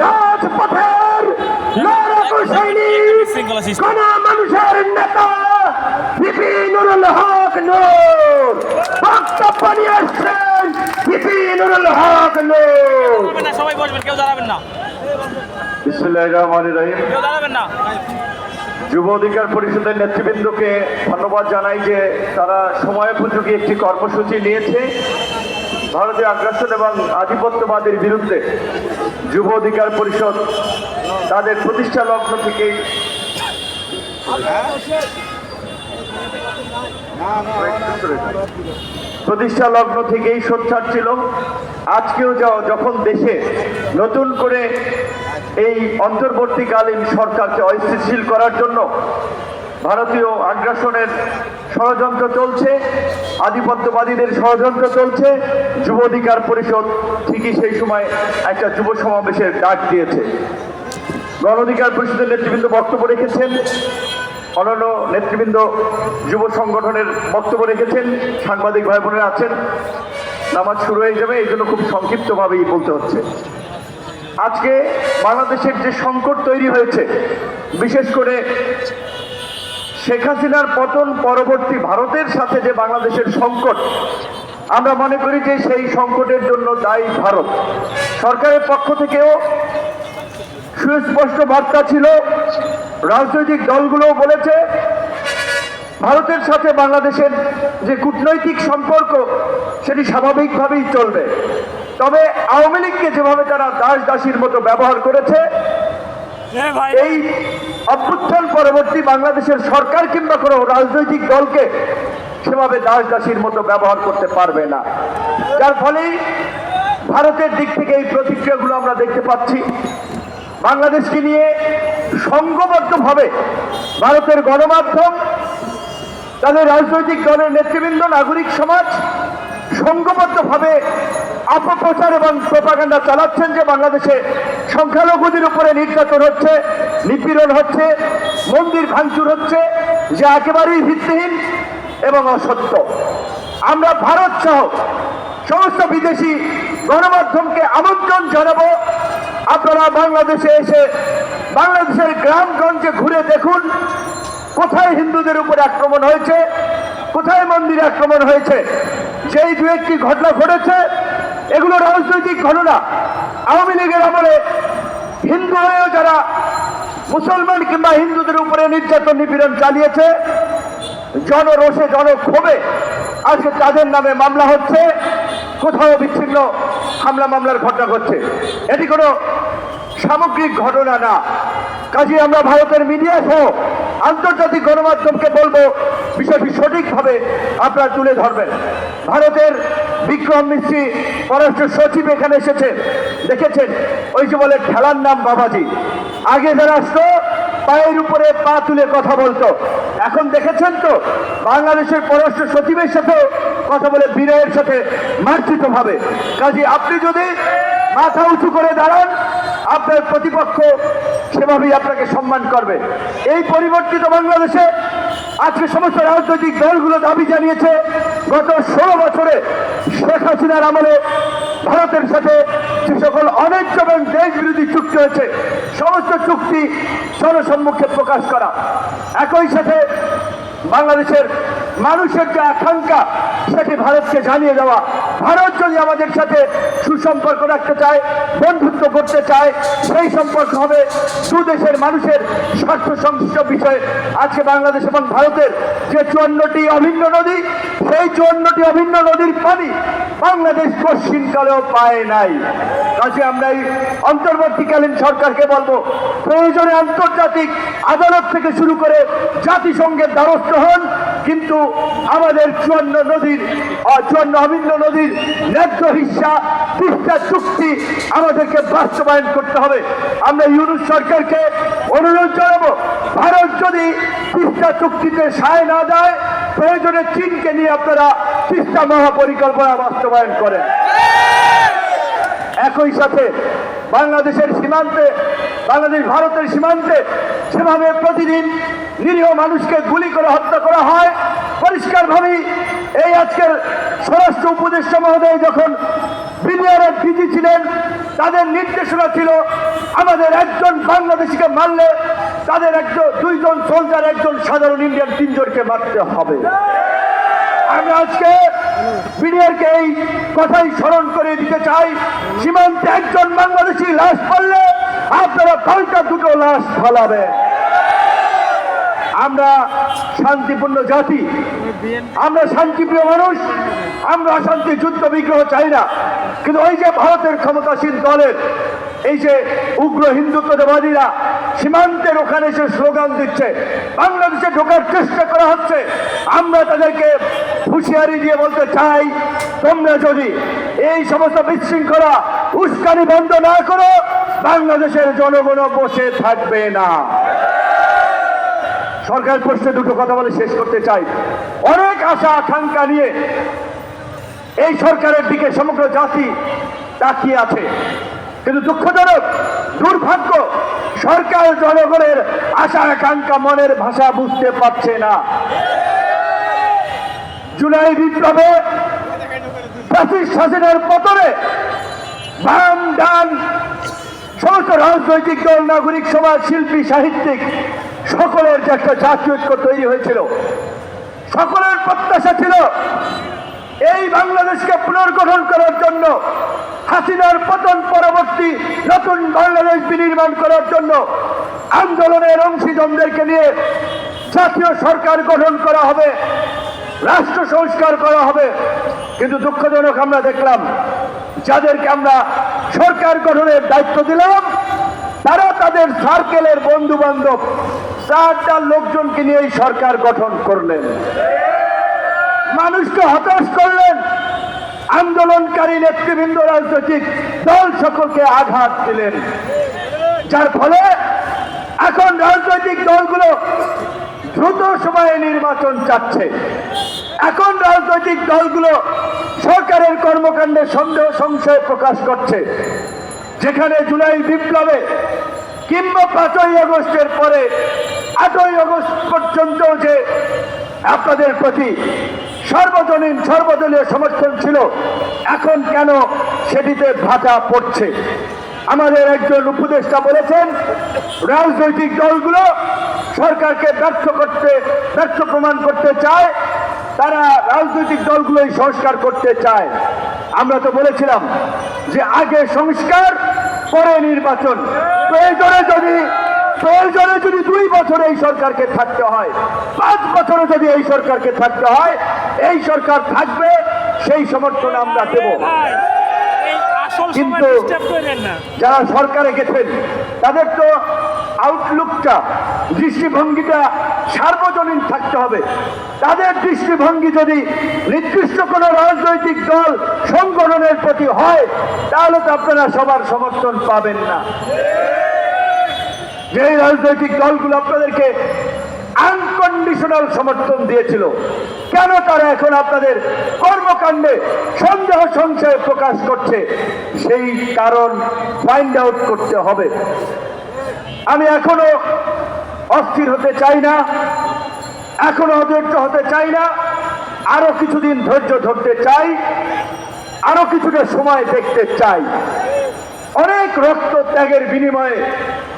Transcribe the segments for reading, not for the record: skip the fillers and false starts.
রাজপথের লড়াকু সৈনিক কোন মানুষের নেতা বিপি নুরুল হক নূর বক্তব্য নিয়ে আসছেন। বিপি নুরুল হক নূর। সবাই বসবেন, কেউ দাঁড়াবেন না। বিসমিল্লাহির রহমানির রহিম। কেউ দাঁড়াবেন না। যুব অধিকার পরিষদের নেতৃবৃন্দকে ধন্যবাদ জানাই যে তারা সময়োপযোগী একটি কর্মসূচি নিয়েছে। ভারতীয় আগ্রাসন এবং আধিপত্যবাদের বিরুদ্ধে যুব অধিকার পরিষদ তাদের প্রতিষ্ঠা লগ্ন থেকেই সোচ্চার ছিল। আজকেও যখন দেশে নতুন করে এই অন্তর্বর্তীকালীন সরকারকে অস্থিতিশীল করার জন্য ভারতীয় আগ্রাসনের ষড়যন্ত্র চলছে, আধিপত্যবাদীদের ষড়যন্ত্র চলছে, যুব অধিকার পরিষদ ঠিকই সেই সময় একটা যুব সমাবেশের ডাক দিয়েছে। গণ অধিকার পরিষদের নেতৃবৃন্দ বক্তব্য রেখেছেন, অন্যান্য নেতৃবৃন্দ যুব সংগঠনের বক্তব্য রেখেছেন, সাংবাদিক ভাই বোনেরা আছেন। নামাজ শুরু হয়ে যাবে, এই জন্য খুব সংক্ষিপ্তভাবেই বলতে হচ্ছে। আজকে বাংলাদেশের যে সংকট তৈরি হয়েছে, বিশেষ করে শেখ হাসিনার পতন পরবর্তী ভারতের সাথে যে বাংলাদেশের সংকট, আমরা মনে করি যে সেই সংকটের জন্য দায়ী ভারত। সরকারের পক্ষ থেকেও সুস্পষ্ট বার্তা ছিল, রাজনৈতিক দলগুলোও বলেছে ভারতের সাথে বাংলাদেশের যে কূটনৈতিক সম্পর্ক সেটি স্বাভাবিকভাবেই চলবে। তবে আওয়ামী লীগকে যেভাবে তারা দাস দাসীর মতো ব্যবহার করেছে, এই অভ্যুত্থান পরবর্তী বাংলাদেশের সরকার কিংবা কোনো রাজনৈতিক দলকে সেভাবে দাস দাসীর মতো ব্যবহার করতে পারবে না। যার ফলেই ভারতের দিক থেকে এই প্রতিক্রিয়াগুলো আমরা দেখতে পাচ্ছি। বাংলাদেশকে নিয়ে সংঘবদ্ধভাবে ভারতের গণমাধ্যম, তাদের রাজনৈতিক দলের নেতৃবৃন্দ, নাগরিক সমাজ সংঘবদ্ধভাবে অপপ্রচার এবং প্রোপাগান্ডা চালাচ্ছেন যে বাংলাদেশে সংখ্যালঘুদের উপরে নির্যাতন হচ্ছে, নিপীড়ন হচ্ছে, মন্দির ভাঙচুর হচ্ছে, যা একেবারেই ভিত্তিহীন এবং অসত্য। আমরা ভারত সহ সমস্ত বিদেশি গণমাধ্যমকে আমন্ত্রণ জানাবো, আপনারা বাংলাদেশে এসে বাংলাদেশের গ্রামগঞ্জে ঘুরে দেখুন কোথায় হিন্দুদের উপরে আক্রমণ হয়েছে, কোথায় মন্দিরে আক্রমণ হয়েছে। যেই দু একটি ঘটনা ঘটেছে এগুলো রাজনৈতিক ঘটনা। আওয়ামী লীগের আমলে হিন্দু হয়েও যারা মুসলমান কিংবা হিন্দুদের উপরে নির্যাতন নিপীড়ন চালিয়েছে, জনরোষে জনক্ষোভে আজকে তাদের নামে মামলা হচ্ছে, কোথাও বিচ্ছিন্ন হামলা মামলার ঘটনা ঘটছে। এটি কোনো সামগ্রিক ঘটনা না। কাজে আমরা ভারতের মিডিয়া সহ আন্তর্জাতিক গণমাধ্যমকে বলবো বিষয়টি সঠিকভাবে আপনারা তুলে ধরবেন। ভারতের বিক্রম মিস্ত্রি পররাষ্ট্র সচিব এখানে এসেছে, দেখেছেন ওই যে বলে খেলার নাম বাবাজি। আগে যারা আসতো পায়ের উপরে পা তুলে কথা বলতো, এখন দেখেছেন তো বাংলাদেশের পররাষ্ট্র সচিবের সাথে কথা বলে বিনয়ের সাথে মার্জিত ভাবে। কাজে আপনি যদি মাথা উঁচু করে দাঁড়ান, আপনার প্রতিপক্ষ সেভাবেই আপনাকে সম্মান করবে। এই পরিবর্তিত বাংলাদেশে আজকে সমস্ত রাজনৈতিক দলগুলো দাবি জানিয়েছে, গত 16 বছরে শেখ হাসিনার আমলে ভারতের সাথে যে সকল অন্যায্য এবং দেশ বিরোধী চুক্তি হয়েছে, সমস্ত চুক্তি জনসম্মুখে প্রকাশ করা। একই সাথে বাংলাদেশের মানুষের যে আকাঙ্ক্ষা সেটি ভারতকে জানিয়ে দেওয়া। ভারত যদি আমাদের সাথে সুসম্পর্ক রাখতে চায়, বন্ধুত্ব করতে চায়, সেই সম্পর্ক হবে দু দেশের মানুষের স্বার্থ সংশ্লিষ্ট বিষয়ে। আজকে বাংলাদেশ এবং ভারতের যে 54টি অভিন্ন নদী, সেই 54টি অভিন্ন নদীর পানি বাংলাদেশ পশ্চিমকালেও পায় নাই। কাজে আমরা এই অন্তর্বর্তীকালীন সরকারকে বলবো, প্রয়োজনে আন্তর্জাতিক আদালত থেকে শুরু করে জাতিসংঘের দ্বারস্থ হন, কিন্তু আমাদের 54 অভিন্ন নদীর ন্যায্য হিস্সা, তিস্তা চুক্তি আমাদেরকে বাস্তবায়ন করতে হবে। আমরা ইউনূস সরকারকে অনুরোধ জানাবো, ভারত যদি তিস্তা চুক্তিতে সায় না দেয়, প্রয়োজনে চীনকে নিয়ে আপনারা তিস্তা মহাপরিকল্পনা বাস্তবায়ন করেন। একই সাথে বাংলাদেশের সীমান্তে, বাংলাদেশ ভারতের সীমান্তে যেভাবে প্রতিদিন নিরীহ মানুষকে গুলি করে হত্যা করা হয়, পরিষ্কারভাবেই এই আজকের স্বরাষ্ট্র উপদেষ্টা মহোদয় যখন বিডিআরের ডিজি ছিলেন, তাদের নির্দেশনা ছিল আমাদের একজন বাংলাদেশিকে মারলে তাদের দুইজন সোলজার, একজন সাধারণ ইন্ডিয়ান, তিনজনকে মারতে হবে। আমরা আজকে বিডিআরকে এই কথাই স্মরণ করে দিতে চাই, সীমান্তে একজন বাংলাদেশি লাশ পড়লে আপনারা পাল্টা দুটো লাশ ফালাবেন। আমরা শান্তিপূর্ণ জাতি, আমরা শান্তিপ্রিয় মানুষ, আমরা অশান্তি যুদ্ধ বিগ্রহ চাই না। কিন্তু ওই যে ভারতের ক্ষমতাসীন দলের এই যে উগ্র হিন্দুত্ববাদীরা সীমান্তের ওখানে এসে স্লোগান দিচ্ছে, বাংলাদেশে ঢোকার চেষ্টা করা হচ্ছে, আমরা তাদেরকে হুঁশিয়ারি দিয়ে বলতে চাই, তোমরা যদি এই সমস্ত বিশৃঙ্খলা উস্কানি বন্ধ না করো, বাংলাদেশের জনগণ বসে থাকবে না। সরকার প্রশ্নে দুটো কথা বলে শেষ করতে চাই। অনেক আশা আকাঙ্ক্ষা নিয়ে এই সরকারের দিকে সমগ্র জাতি তাকিয়ে আছে, কিন্তু দুঃখজনক, দুর্ভাগ্য, সরকার জনগণের আশা আকাঙ্ক্ষা, মনের ভাষা বুঝতে পারছে না। জুলাই বিপ্লবে, ফ্যাসিস্ট শাসনের পতনে বাম ডান সমস্ত রাজনৈতিক দল, নাগরিক সমাজ, শিল্পী, সাহিত্যিক সকলের যে একটা জাতীয় ঐক্য তৈরি হয়েছিল, সকলের প্রত্যাশা ছিল এই বাংলাদেশকে পুনর্গঠন করার জন্য, হাসিনার পতন পরবর্তী নতুন বাংলাদেশ বিনির্মাণ করার জন্য আন্দোলনের অংশীজনদেরকে নিয়ে জাতীয় সরকার গঠন করা হবে, রাষ্ট্র সংস্কার করা হবে। কিন্তু দুঃখজনক, আমরা দেখলাম যাদেরকে আমরা সরকার গঠনের দায়িত্ব দিলাম, তারা তাদের সার্কেলের বন্ধু বান্ধব 4টা লোকজনকে নিয়ে এই সরকার গঠন করলেন, মানুষকে হতাশ করলেন, আন্দোলনকারী নেতৃবৃন্দ, রাজনৈতিক দল সকলকে আঘাত দিলেন, যার ফলে এখন রাজনৈতিক দলগুলো দ্রুত সময়ে নির্বাচন চাচ্ছে। এখন রাজনৈতিক দলগুলো সরকারের কর্মকাণ্ডে সন্দেহ সংশয় প্রকাশ করছে। যেখানে জুলাই বিপ্লবে কিংবা 5ই আগস্টের পরে 8ই আগস্ট পর্যন্ত যে আপনাদের প্রতি সর্বজনীন সর্বদলীয় সমর্থন ছিল, এখন কেন সেটিতে ভাটা পড়ছে? আমাদের একজন উপদেষ্টা বলেছেন, রাজনৈতিক দলগুলো সরকারকে ব্যর্থ প্রমাণ করতে চায়, তারা রাজনৈতিক দলগুলোই সংস্কার করতে চায়। আমরা তো বলেছিলাম যে আগে সংস্কার, পরে নির্বাচন। প্রয়োজনে যদি 2 বছর এই সরকারকে থাকতে হয়, 5 বছরে যদি এই সরকারকে থাকতে হয়, এই সরকার থাকবে, সেই সমর্থন আমরা দেব। কিন্তু যারা সরকারে গেছেন তাদের তো আউটলুকটা, দৃষ্টিভঙ্গিটা সার্বজনীন থাকতে হবে। তাদের দৃষ্টিভঙ্গি যদি নির্দিষ্ট কোনো রাজনৈতিক দল সংগঠনের প্রতি হয়, তাহলে তো আপনারা সবার সমর্থন পাবেন না। যে রাজনৈতিক দলগুলো আপনাদেরকে আনকন্ডিশনাল সমর্থন দিয়েছিল, কেন তারা এখন আপনাদের কর্মকাণ্ডে সন্দেহ সংশয় প্রকাশ করছে? সেই কারণ ফাইন্ড আউট করতে হবে। আমি এখনো অস্থির হতে চাই না, এখনো অধৈর্য হতে চাই না, আরো কিছুদিন ধৈর্য ধরতে চাই, আরো কিছুটা সময় দেখতে চাই। অনেক রক্ত ত্যাগের বিনিময়ে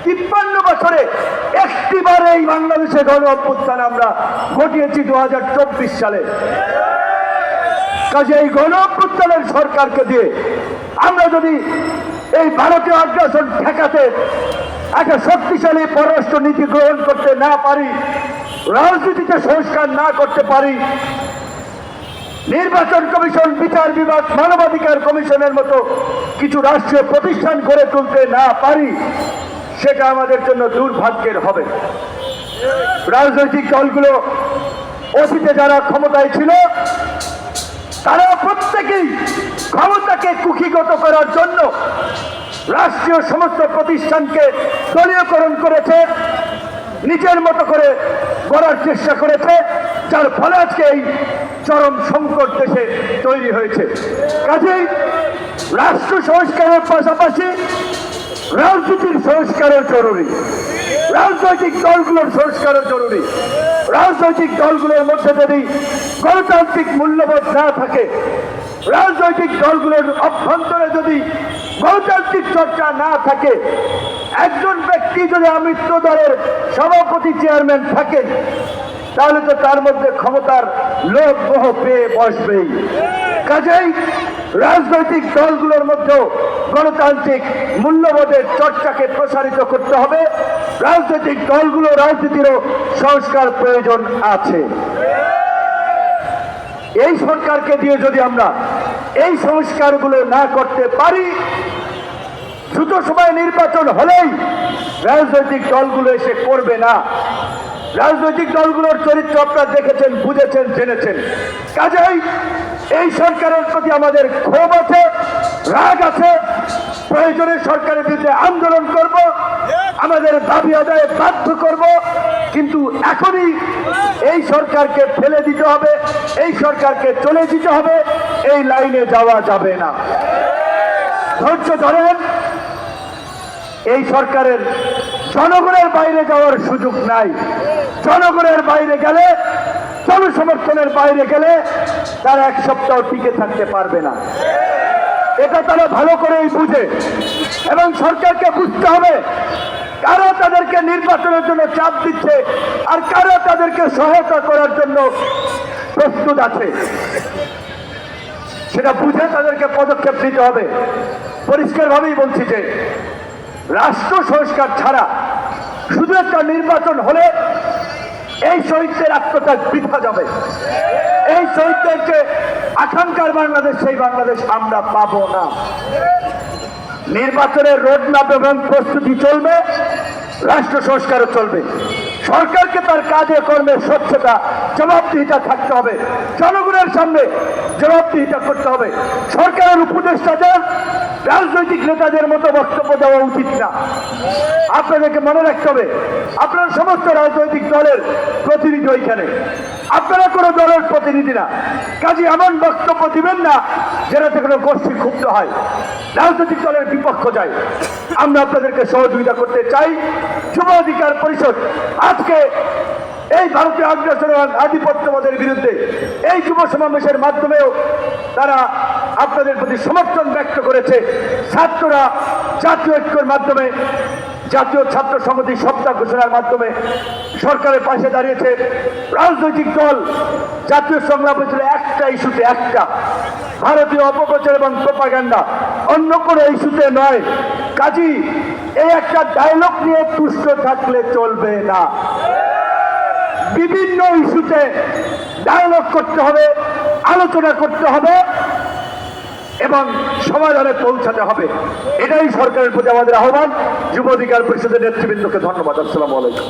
53 বছরে একটিবার এই বাংলাদেশে গণ অভ্যুত্থান আমরা ঘটিয়েছি 2024 সালে। কাজে এই গণ অভ্যুত্থানের সরকারকে দিয়ে আমরা যদি এই ভারতীয় আগ্রাসন ঠেকাতে একটা শক্তিশালী পররাষ্ট্র নীতি গ্রহণ করতে না পারি, রাজনীতিতে সংস্কার না করতে পারি, নির্বাচন কমিশন, বিচার বিভাগ, মানবাধিকার কমিশনের মতো কিছু রাষ্ট্রীয় প্রতিষ্ঠান গড়ে তুলতে না পারি, সেটা আমাদের জন্য দুর্ভাগ্যের হবে। রাজনৈতিক দলগুলো অতীতে যারা ক্ষমতায় ছিল, তারা প্রত্যেকেই ক্ষমতাকে কুক্ষিগত করার জন্য রাষ্ট্রীয় সমস্ত প্রতিষ্ঠানকে দলীয়করণ করেছে, নিজের মতো করে গড়ার চেষ্টা করেছে, যার ফলে আজকে এই চরম সংকট দেশে তৈরি হয়েছে। কাজেই রাষ্ট্র সংস্কারের পাশাপাশি রাজনীতির সংস্কারও জরুরি, রাজনৈতিক দলগুলোর সংস্কারও জরুরি। রাজনৈতিক দলগুলোর মধ্যে যদি গণতান্ত্রিক মূল্যবোধ না থাকে, রাজনৈতিক দলগুলোর অভ্যন্তরে যদি গণতান্ত্রিক চর্চা না থাকে, একজন ব্যক্তি যদি আমৃত্য দলের সভাপতি চেয়ারম্যান থাকেন, তাহলে তো তার মধ্যে ক্ষমতার লোভ মোহ পেয়ে বসবেই। কাজেই রাজনৈতিক দলগুলোর মধ্যেও গণতান্ত্রিক মূল্যবোধের চর্চাকে প্রসারিত করতে হবে। রাজনৈতিক দলগুলো রাজনীতিরও সংস্কার প্রয়োজন আছে। এই সরকারকে দিয়ে যদি আমরা এই সংস্কারগুলো না করতে পারি, দ্রুত সময় নির্বাচন হলেই রাজনৈতিক দলগুলো এসে করবে না। রাজনৈতিক দলগুলোর চরিত্র আপনারা দেখেছেন, বুঝেছেন, জেনেছেন। কাজেই এই সরকারের প্রতি আমাদের ক্ষোভ আছে, রাগ আছে। প্রয়োজনে সরকারের বিরুদ্ধে আন্দোলন করব, আমাদের দাবি আদায়ে বাধ্য করব, কিন্তু এখনই এই সরকারকে ফেলে দিতে হবে, এই সরকারকে চলে দিতে হবে। এই লাইনে যাওয়া যাবে না। ধৈর্য ধরেন। এই সরকারের জনগণের বাইরে যাওয়ার সুযোগ নাই। জনগণের বাইরে গেলে, জনসমর্থনের বাইরে গেলে তারা এক সপ্তাহ টিকে থাকতে পারবে না। এটা তারা ভালো করেই বুঝে, এবং সরকারকে বুঝতে হবে কারা তাদেরকে নির্বাচনের জন্য চাপ দিচ্ছে আর কারা তাদেরকে সহায়তা করার জন্য প্রস্তুত আছে। সেটা বুঝে তাদেরকে পদক্ষেপ নিতে হবে। পরিষ্কারভাবেই বলছি যে রাষ্ট্র সংস্কার ছাড়া শুধু একটা নির্বাচন হলে এই শহীদদের আত্মত্যাগ বৃথা যাবে। এই শহীদদের যে আকাঙ্ক্ষার বাংলাদেশ, সেই বাংলাদেশ আমরা পাবো না। নির্বাচনের রোডম্যাপ এবং প্রস্তুতি চলবে, রাষ্ট্র সংস্কারও চলবে। সরকারকে তার কাজে কর্মে স্বচ্ছতা, জবাবদিহিতা থাকতে হবে। জনগণের সামনে জবাবদিহিতা করতে হবে। সরকারের উপদেষ্টাদের রাজনৈতিক নেতাদের মতো বক্তব্য দেওয়া উচিত না। আপনাদেরকে মনে রাখতে হবে, আপনারা সমস্ত রাজনৈতিক দলের প্রতিনিধি ওইখানে, আপনারা কোনো দলের প্রতিনিধি না। কাজে এমন বক্তব্য দিবেন না যেটাতে কোনো গোষ্ঠী ক্ষুব্ধ হয়, রাজনৈতিক দলের বিপক্ষ যায়। আমরা আপনাদেরকে সহযোগিতা করতে চাই। যুব অধিকার পরিষদ আজকে এই ভারতীয় আগ্রাসন এবং আধিপত্যবাদের বিরুদ্ধে এই যুব সমাবেশের মাধ্যমেও তারা আপনাদের প্রতি সমর্থন ব্যক্ত করেছে। ছাত্ররা জাতীয় ঐক্যের মাধ্যমে, জাতীয় ছাত্র সংহতি সপ্তাহ ঘোষণার মাধ্যমে সরকারের পাশে দাঁড়িয়েছে। রাজনৈতিক দল জাতীয় সংগ্রাম হয়েছিল একটা ইস্যুতে, একটা ভারতীয় অপপ্রচার এবং প্রোপাগান্ডা, অন্য কোনো ইস্যুতে নয়। কাজী এই একটা ডায়লগ নিয়ে তুষ্ট থাকলে চলবে না। বিভিন্ন ইস্যুতে ডায়লগ করতে হবে, আলোচনা করতে হবে এবং সমাধানে পৌঁছাতে হবে। এটাই সরকারের প্রতি আমাদের আহ্বান। যুব অধিকার পরিষদের নেতৃবৃন্দকে ধন্যবাদ। আসসালামু আলাইকুম।